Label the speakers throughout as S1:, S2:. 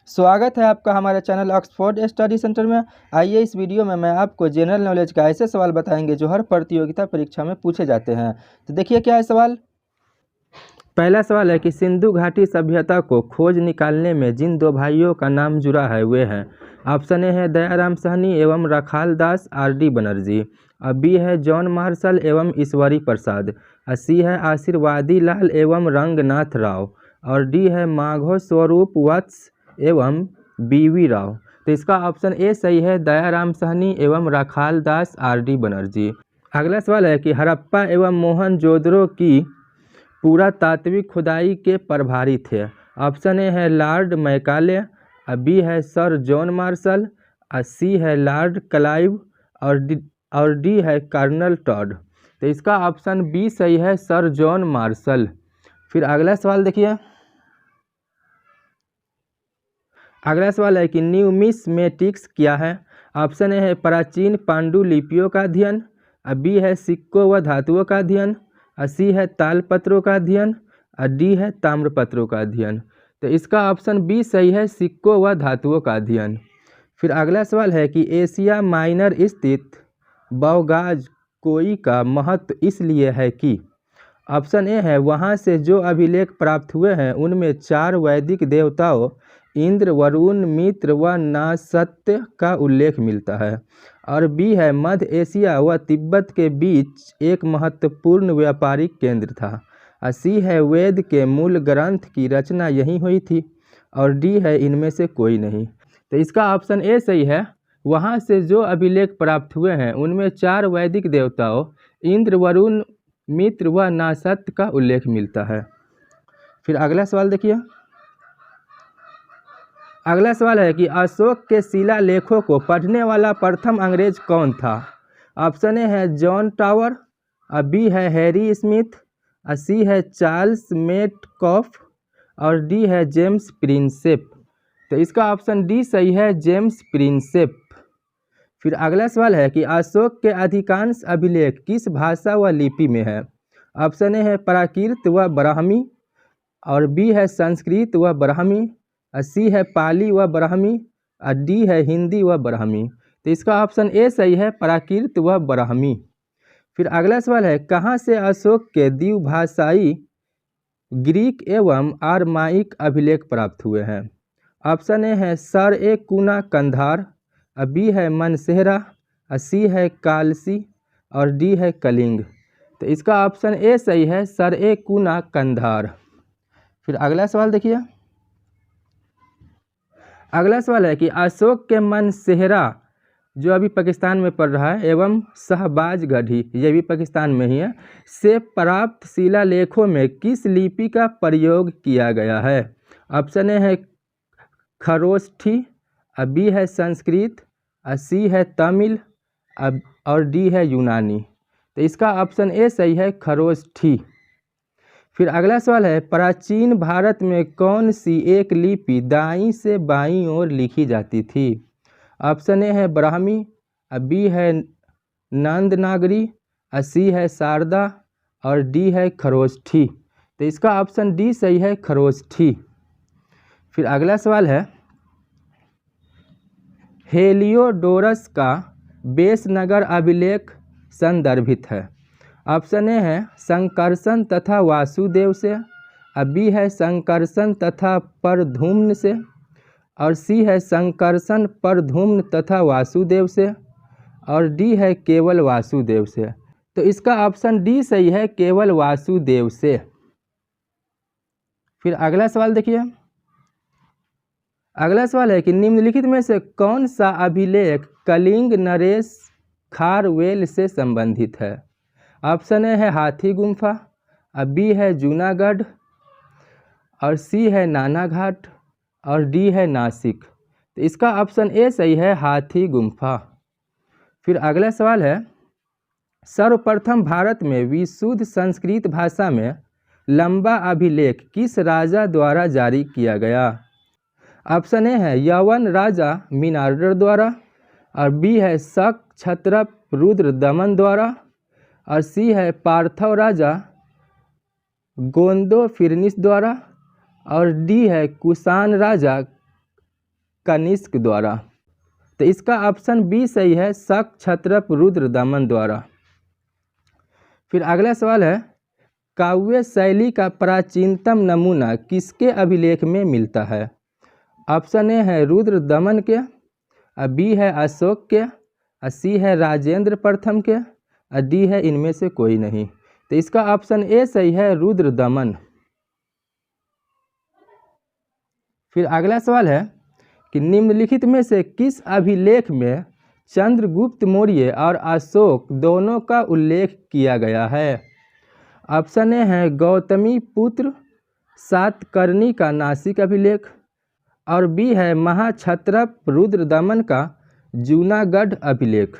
S1: स्वागत है आपका हमारे चैनल ऑक्सफोर्ड स्टडी सेंटर में। आइए इस वीडियो में मैं आपको जनरल नॉलेज का ऐसे सवाल बताएंगे जो हर प्रतियोगिता परीक्षा में पूछे जाते हैं। तो देखिए क्या है सवाल। पहला सवाल है कि सिंधु घाटी सभ्यता को खोज निकालने में जिन दो भाइयों का नाम जुड़ा है वे हैं। ऑप्शन ए है दयाराम साहनी एवं रखाल दास आर.डी. बनर्जी, और बी है जॉन मार्शल एवं ईश्वरी प्रसाद, और सी है आशीर्वादी लाल एवं रंगनाथ राव, और डी है माघो स्वरूप वत्स एवं बी.वी. राव। तो इसका ऑप्शन ए सही है, दयाराम साहनी एवं रखाल दास आर.डी. बनर्जी। अगला सवाल है कि हड़प्पा एवं मोहनजोदड़ो की पुरातात्विक खुदाई के प्रभारी थे। ऑप्शन ए है लॉर्ड मैकाले, बी है सर जॉन मार्शल, सी है लॉर्ड क्लाइव, और डी है कर्नल टॉड। तो इसका ऑप्शन बी सही है, सर जॉन मार्शल। फिर अगला सवाल देखिए। अगला सवाल है कि न्यूमिस्मेटिक्स क्या है। ऑप्शन ए है प्राचीन पांडुलिपियों का अध्ययन, बी है सिक्कों व धातुओं का अध्ययन, सी है तालपत्रों का अध्ययन, डी है ताम्रपत्रों का अध्ययन। तो इसका ऑप्शन बी सही है, सिक्कों व धातुओं का अध्ययन। फिर अगला सवाल है कि एशिया माइनर स्थित बौगाज कोई का महत्व इसलिए है कि। ऑप्शन ए है वहाँ से जो अभिलेख प्राप्त हुए हैं उनमें 4 वैदिक देवताओं इंद्र, वरुण, मित्र व नासत्य का उल्लेख मिलता है, और बी है मध्य एशिया व तिब्बत के बीच एक महत्वपूर्ण व्यापारिक केंद्र था, और सी है वेद के मूल ग्रंथ की रचना यहीं हुई थी, और डी है इनमें से कोई नहीं। तो इसका ऑप्शन ए सही है, वहाँ से जो अभिलेख प्राप्त हुए हैं उनमें 4 वैदिक देवताओं इंद्र, वरुण, मित्र व नासत्य का उल्लेख मिलता है। फिर अगला सवाल देखिए। अगला सवाल है कि अशोक के शिलालेखों को पढ़ने वाला प्रथम अंग्रेज कौन था। ऑप्शन ए है जॉन टावर, बी है हैरी स्मिथ, सी है चार्ल्स मेटकॉफ, और डी है जेम्स प्रिंसेप। तो इसका ऑप्शन डी सही है, जेम्स प्रिंसेप। फिर अगला सवाल है कि अशोक के अधिकांश अभिलेख किस भाषा व लिपि में है। ऑप्शन ए है प्राकृत व ब्राह्मी, और बी है संस्कृत व ब्राह्मी, सी है पाली व ब्राह्मी, और डी है हिंदी व ब्राह्मी। तो इसका ऑप्शन ए सही है, प्राकृत व ब्राह्मी। फिर अगला सवाल है कहाँ से अशोक के द्विभाषाई ग्रीक एवं आरमाइक अभिलेख प्राप्त हुए हैं। ऑप्शन ए है सर ए कुना कंधार, बी है मनसेहरा, सी है कालसी, और डी है कलिंग। तो इसका ऑप्शन ए सही है, सर ए कुना कंधार। फिर अगला सवाल देखिए। अगला सवाल है कि अशोक के मनसेहरा जो अभी पाकिस्तान में पड़ रहा है एवं शहबाज गढ़ी ये भी पाकिस्तान में ही है से प्राप्त शिलालेखों में किस लिपि का प्रयोग किया गया है। ऑप्शन ए है खरोष्ठी, बी है संस्कृत, सी है तमिल, और डी है यूनानी। तो इसका ऑप्शन ए सही है, खरोष्ठी। फिर अगला सवाल है प्राचीन भारत में कौन सी एक लिपि दाईं से बाईं ओर लिखी जाती थी। ऑप्शन ए है ब्राह्मी, बी है नंदनागरी, सी है शारदा, और डी है खरोष्ठी। तो इसका ऑप्शन डी सही है, खरोष्ठी। फिर अगला सवाल है हेलियोडोरस का बेसनगर अभिलेख संदर्भित है। ऑप्शन ए है संकर्षण तथा वासुदेव से, बी है संकर्षण तथा परधुम्न से, और सी है संकर्षण परधुम्न तथा वासुदेव से, और डी है केवल वासुदेव से। तो इसका ऑप्शन डी सही है, केवल वासुदेव से। फिर अगला सवाल देखिए। अगला सवाल है कि निम्नलिखित में से कौन सा अभिलेख कलिंग नरेश खारवेल से संबंधित है। ऑप्शन ए है हाथी गुम्फा, बी है जूनागढ़, और सी है नानाघाट, और डी है नासिक। तो इसका ऑप्शन ए सही है, हाथी गुम्फा। फिर अगला सवाल है सर्वप्रथम भारत में विशुद्ध संस्कृत भाषा में लंबा अभिलेख किस राजा द्वारा जारी किया गया। ऑप्शन ए है यवन राजा मिनार्डर द्वारा, और बी है शक क्षत्रप रुद्र दमन द्वारा, और सी है पार्थव राजा गोंदो फिरनिस द्वारा, और डी है कुषाण राजा कनिष्क द्वारा। तो इसका ऑप्शन बी सही है, शक, क्षत्रप, रुद्र, दमन द्वारा। फिर अगला सवाल है, काव्य शैली का प्राचीनतम नमूना किसके अभिलेख में मिलता है? ऑप्शन ए है रुद्र दमन के, बी है अशोक के, सी है राजेंद्र प्रथम के, डी है इनमें से कोई नहीं। तो इसका ऑप्शन ए सही है, रुद्र दमन। फिर अगला सवाल है कि निम्नलिखित में से किस अभिलेख में चंद्रगुप्त मौर्य और अशोक दोनों का उल्लेख किया गया है? ऑप्शन ए है गौतमी पुत्र सातकर्णी का नासिक अभिलेख, और बी है महाक्षत्रप रुद्रदमन का जूनागढ़ अभिलेख,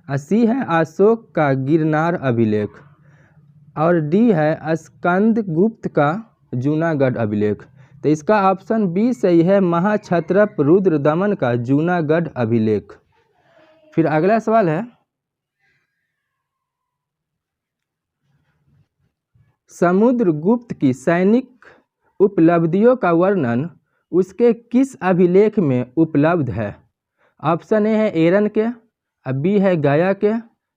S1: सी है अशोक का गिरनार अभिलेख, और डी है स्कंदगुप्त का जूनागढ़ अभिलेख। तो इसका ऑप्शन बी सही है, महाक्षत्रप रुद्रदमन का जूनागढ़ अभिलेख। फिर अगला सवाल है, समुद्रगुप्त की सैनिक उपलब्धियों का वर्णन उसके किस अभिलेख में उपलब्ध है? ऑप्शन ए है एरन के, बी है गया के,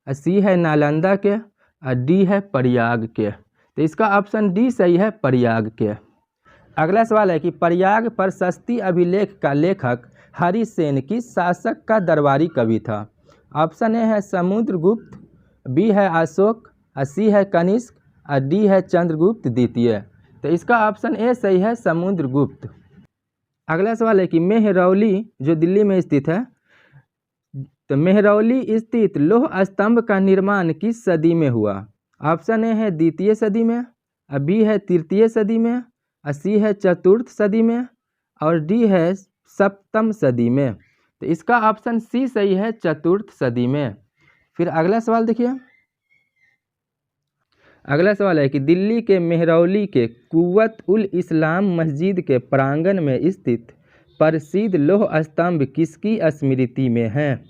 S1: सी है नालंदा के, डी है प्रयाग के। तो इसका ऑप्शन डी सही है, प्रयाग के। अगला सवाल है कि प्रयाग प्रशस्ति अभिलेख का लेखक हरिसेन किस शासक का दरबारी कवि था? ऑप्शन ए है समुद्रगुप्त, बी है अशोक, सी है कनिष्क, डी है चंद्रगुप्त द्वितीय। तो इसका ऑप्शन ए सही है, समुद्रगुप्त। अगला सवाल है कि मेहरौली जो दिल्ली में स्थित है, तो मेहरौली स्थित लौह स्तंभ का निर्माण किस सदी में हुआ? ऑप्शन ए है द्वितीय सदी में, बी है तृतीय सदी में, सी है चतुर्थ सदी में, और डी है सप्तम सदी में। तो इसका ऑप्शन सी सही है, चतुर्थ सदी में। फिर अगला सवाल देखिए, अगला सवाल है कि दिल्ली के मेहरौली के कुव्वत उल इस्लाम मस्जिद के प्रांगण में स्थित प्रसिद्ध लौह स्तंभ किसकी स्मृति में है?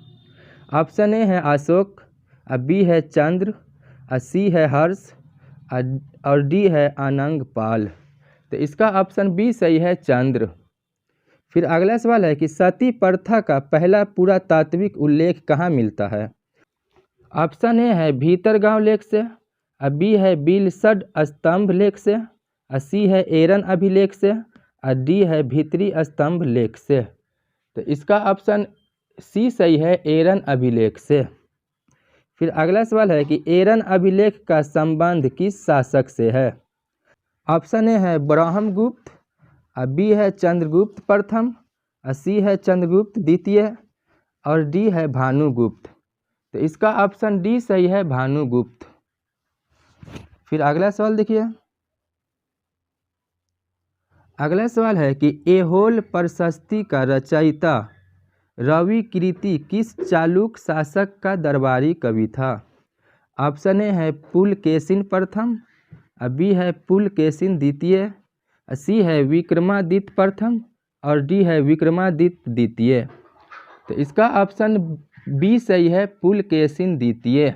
S1: ऑप्शन ए है अशोक, बी है चंद्र, सी है हर्ष, और डी है अनंगपाल। तो इसका ऑप्शन बी सही है, चंद्र। फिर अगला सवाल है कि सती प्रथा का पहला पुरातात्विक उल्लेख कहाँ मिलता है? ऑप्शन ए है भीतरगांव लेख से, बी है बिलसड स्तंभ लेख से, सी है एरन अभिलेख से, डी है भीतरी स्तंभ लेख से। तो इसका ऑप्शन सी सही है, एरन अभिलेख से। फिर अगला सवाल है कि एरन अभिलेख का संबंध किस शासक से है? ऑप्शन ए है ब्रह्मगुप्त, बी है चंद्रगुप्त प्रथम, सी है चंद्रगुप्त द्वितीय, और डी है भानुगुप्त। तो इसका ऑप्शन डी सही है, भानुगुप्त। फिर अगला सवाल देखिए, अगला सवाल है कि ऐहोल प्रशस्ति का रचयिता रविकृति किस चालुक्य शासक का दरबारी कवि था? ऑप्शन ए है पुलकेशिन प्रथम, बी है पुलकेशिन द्वितीय, सी है विक्रमादित्य प्रथम, और डी है विक्रमादित्य द्वितीय। तो इसका ऑप्शन बी सही है, पुलकेशिन द्वितीय।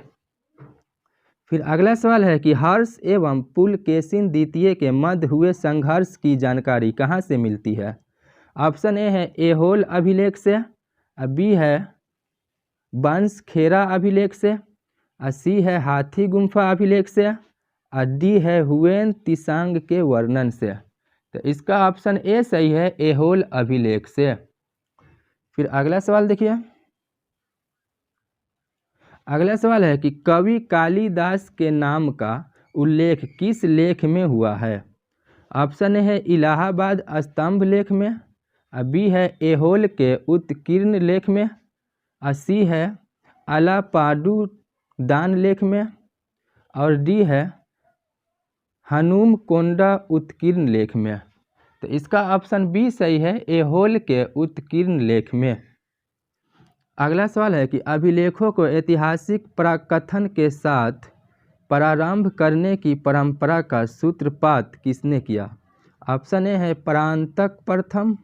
S1: फिर अगला सवाल है कि हर्ष एवं पुलकेशिन द्वितीय के मध्य हुए संघर्ष की जानकारी कहाँ से मिलती है? ऑप्शन ए है ऐहोल अभिलेख से, बी है बंसखेड़ा अभिलेख से, सी है हाथी गुम्फा अभिलेख से, डी है हुएन तिसांग के वर्णन से। तो इसका ऑप्शन ए सही है, ऐहोल अभिलेख से। फिर अगला सवाल देखिए, अगला सवाल है कि कवि कालिदास के नाम का उल्लेख किस लेख में हुआ है? ऑप्शन ए है इलाहाबाद स्तंभ लेख में, बी है ऐहोल के उत्कीर्ण लेख में, सी है अलापाडू दान लेख में, और डी है हनुम कोंडा उत्कीर्ण लेख में। तो इसका ऑप्शन बी सही है, ऐहोल के उत्कीर्ण लेख में। अगला सवाल है कि अभिलेखों को ऐतिहासिक प्रकथन के साथ प्रारंभ करने की परंपरा का सूत्रपात किसने किया? ऑप्शन ए है परांतक प्रथम,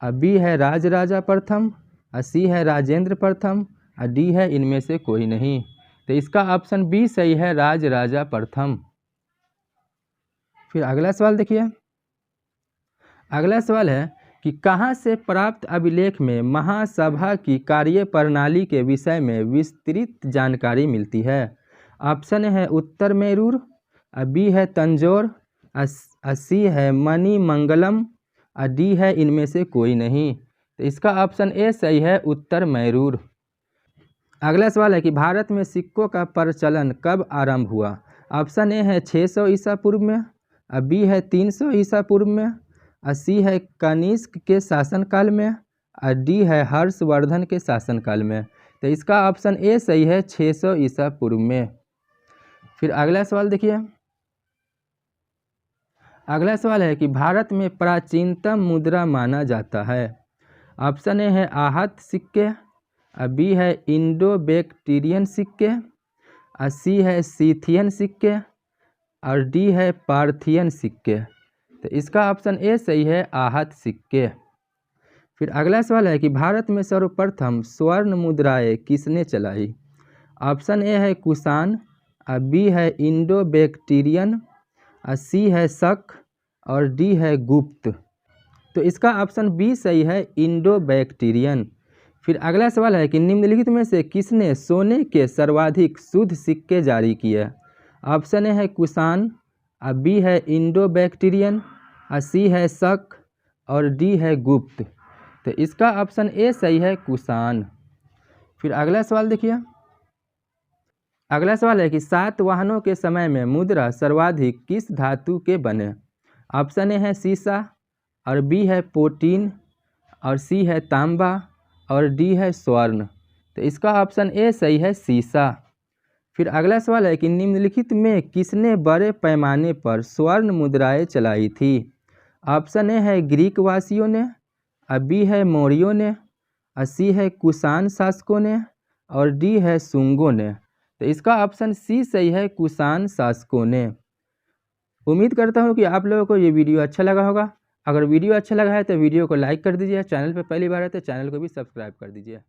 S1: बी है राजराजा प्रथम, सी है राजेंद्र प्रथम, डी है इनमें से कोई नहीं। तो इसका ऑप्शन बी सही है, राजराजा प्रथम। फिर अगला सवाल देखिए, अगला सवाल है कि कहाँ से प्राप्त अभिलेख में महासभा की कार्यप्रणाली के विषय में विस्तृत जानकारी मिलती है। ऑप्शन है उत्तर मेरूर, बी है तंजौर, सी है मणिमंगलम, डी है इनमें से कोई नहीं। तो इसका ऑप्शन ए सही है, उत्तर मेरूर। अगला सवाल है कि भारत में सिक्कों का प्रचलन कब आरंभ हुआ। ऑप्शन ए है 600 ईसा पूर्व में, बी है 300 ईसा पूर्व में, सी है कनिष्क के शासनकाल में, डी है हर्षवर्धन के शासनकाल में। तो इसका ऑप्शन ए सही है, 600 ईसा पूर्व में। फिर अगला सवाल देखिए। अगला सवाल है कि भारत में प्राचीनतम मुद्रा माना जाता है। ऑप्शन ए है आहत सिक्के, बी है इंडो बैक्टीरियन सिक्के, सी है सीथियन सिक्के, और डी है पार्थियन सिक्के। तो इसका ऑप्शन ए सही है, आहत सिक्के। फिर अगला सवाल है कि भारत में सर्वप्रथम स्वर्ण मुद्राएं किसने चलाई। ऑप्शन ए है कुषाण, बी है इंडो बैक्टीरियन, सी है शक, और डी है गुप्त। तो इसका ऑप्शन बी सही है, इंडो बैक्टीरियन। फिर अगला सवाल है कि निम्नलिखित में से किसने सोने के सर्वाधिक शुद्ध सिक्के जारी किए। ऑप्शन ए है कुषाण, बी है इंडो बैक्टीरियन, सी है शक, और डी है गुप्त। तो इसका ऑप्शन ए सही है, कुषाण। फिर अगला सवाल देखिए। अगला सवाल है कि सातवाहनों के समय में मुद्रा सर्वाधिक किस धातु के बने। ऑप्शन ए है सीसा, और बी है प्लेटिन, और सी है तांबा, और डी है स्वर्ण। तो इसका ऑप्शन ए सही है, सीसा। फिर अगला सवाल है कि निम्नलिखित में किसने बड़े पैमाने पर स्वर्ण मुद्राएं चलाई थी। ऑप्शन ए है ग्रीक वासियों ने, बी है मौर्यों ने, सी है कुषाण शासकों ने, और डी है शुंगों ने। तो इसका ऑप्शन सी सही है, कुषाण शासकों ने। उम्मीद करता हूँ कि आप लोगों को ये वीडियो अच्छा लगा होगा। अगर वीडियो अच्छा लगा है तो वीडियो को लाइक कर दीजिए, चैनल पर पहली बार है तो चैनल को भी सब्सक्राइब कर दीजिए।